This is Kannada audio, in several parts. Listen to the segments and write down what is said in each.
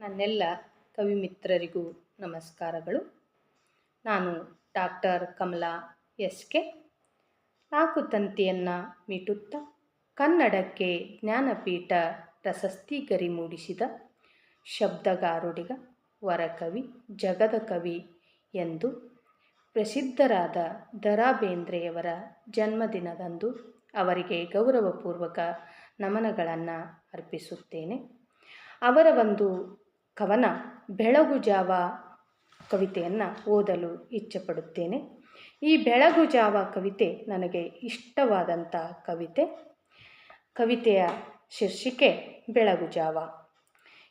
ನನ್ನೆಲ್ಲ ಕವಿ ಮಿತ್ರರಿಗೂ ನಮಸ್ಕಾರಗಳು. ನಾನು ಡಾಕ್ಟರ್ ಕಮಲಾ ಎಸ್.ಕೆ. ನಾಲ್ಕು ತಂತಿಯನ್ನು ಮೀಟುತ್ತಾ ಕನ್ನಡಕ್ಕೆ ಜ್ಞಾನಪೀಠ ಪ್ರಶಸ್ತಿ ಗರಿ ಮೂಡಿಸಿದ ಶಬ್ದಗಾರುಡಿಗ, ವರಕವಿ, ಜಗದ ಕವಿ ಎಂದು ಪ್ರಸಿದ್ಧರಾದ ದ ರಾ ಬೇಂದ್ರೆಯವರ ಜನ್ಮದಿನದಂದು ಅವರಿಗೆ ಗೌರವಪೂರ್ವಕ ನಮನಗಳನ್ನು ಅರ್ಪಿಸುತ್ತೇನೆ. ಅವರ ಒಂದು ಕವನ ಬೆಳಗು ಜಾವ ಕವಿತೆಯನ್ನು ಓದಲು ಇಚ್ಛೆಪಡುತ್ತೇನೆ. ಈ ಬೆಳಗು ಜಾವ ಕವಿತೆ ನನಗೆ ಇಷ್ಟವಾದಂಥ ಕವಿತೆಯ ಶೀರ್ಷಿಕೆ ಬೆಳಗು ಜಾವ.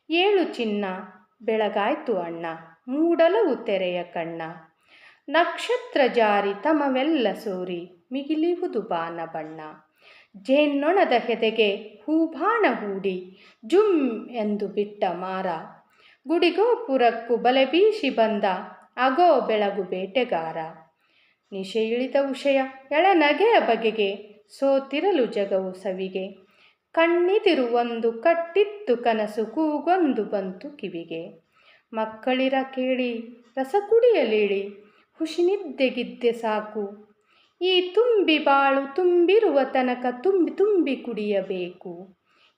ಏಳು ಚಿನ್ನ ಬೆಳಗಾಯ್ತು ಅಣ್ಣ, ಮೂಡಲವು ತೆರೆಯ ಕಣ್ಣ, ನಕ್ಷತ್ರ ಜಾರಿ ತಮವೆಲ್ಲ ಸೋರಿ ಮಿಗಿಲಿವುದು ಬಾನ ಬಣ್ಣ, ಜೇನ್ನೊಣದ ಹೆದೆಗೆ ಹೂಬಾಣ ಹೂಡಿ ಜುಮ್ ಎಂದು ಬಿಟ್ಟ ಮಾರ, ಗುಡಿಗೋಪುರಕ್ಕೂ ಬಲೆ ಬೀಸಿ ಬಂದ ಅಗೋ ಬೆಳಗು ಬೇಟೆಗಾರ, ನಿಶೆ ಇಳಿದ ಉಷಯ ಎಳೆನಗೆಯ ಬಗೆಗೆ ಸೋತಿರಲು ಜಗವು ಸವಿಗೆ, ಕಣ್ಣಿದಿರು ಒಂದು ಕಟ್ಟಿತ್ತು ಕನಸು ಕೂಗೊಂದು ಬಂತು ಕಿವಿಗೆ, ಮಕ್ಕಳಿರ ಕೇಳಿ ರಸ ಕುಡಿಯಲಿಳಿ ಹುಷಿನಿದ್ದೆಗಿದ್ದೆ ಸಾಕು, ಈ ತುಂಬಿ ಬಾಳು ತುಂಬಿರುವ ತನಕ ತುಂಬಿ ತುಂಬಿ ಕುಡಿಯಬೇಕು,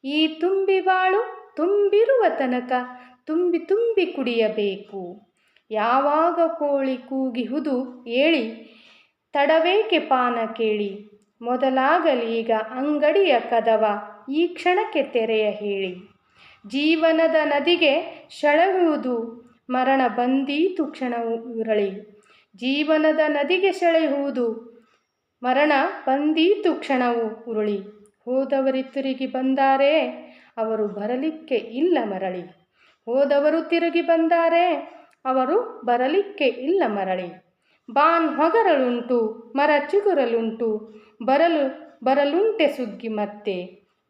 ಈ ತುಂಬಿ ಬಾಳು ತುಂಬಿರುವ ತನಕ ತುಂಬಿ ತುಂಬಿ ಕುಡಿಯಬೇಕು, ಯಾವಾಗ ಕೋಳಿ ಕೂಗಿಹುದು ಏಳಿ ತಡವೇಕೆ ಪಾನ ಕೇಳಿ, ಮೊದಲಾಗಲೀಗ ಅಂಗಡಿಯ ಕದವ ಈ ಕ್ಷಣಕ್ಕೆ ತೆರೆಯ ಹೇಳಿ, ಜೀವನದ ನದಿಗೆ ಸೆಳೆಯುವುದು ಮರಣ ಬಂದೀತು ಕ್ಷಣವು ಉರಳಿ, ಜೀವನದ ನದಿಗೆ ಸೆಳೆಯುವುದು ಮರಣ ಬಂದೀತು ಕ್ಷಣವು ಉರುಳಿ, ಹೋದವರು ತಿರುಗಿ ಬಂದಾರೆ ಅವರು ಬರಲಿಕ್ಕೆ ಇಲ್ಲ ಮರಳಿ, ಹೋದವರು ತಿರುಗಿ ಬಂದಾರೆ ಅವರು ಬರಲಿಕ್ಕೆ ಇಲ್ಲ ಮರಳಿ, ಬಾನ್ ಹೊಗರಲುಂಟು ಮರ ಚಿಗುರಲುಂಟು ಬರಲುಂಟೆ ಸುಗ್ಗಿ ಮತ್ತೆ,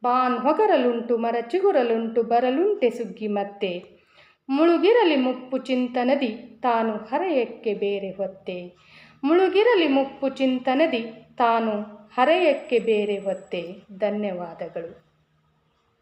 ಬಾನ್ ಹೊಗರಲುಂಟು ಮರ ಚಿಗುರಲುಂಟು ಬರಲುಂಟೆ ಸುಗ್ಗಿ ಮತ್ತೆ, ಮುಳುಗಿರಲಿ ಮುಪ್ಪು ಚಿಂತನದಿ ತಾನು ಹರೆಯಕ್ಕೆ ಬೇರೆ ಹೊತ್ತೆ, ಮುಳುಗಿರಲಿ ಮುಪ್ಪು ಚಿಂತನದಿ ತಾನು ಹರೆಯಕ್ಕೆ ಬೇರೆ ಹೊತ್ತೆ. ಧನ್ಯವಾದಗಳು.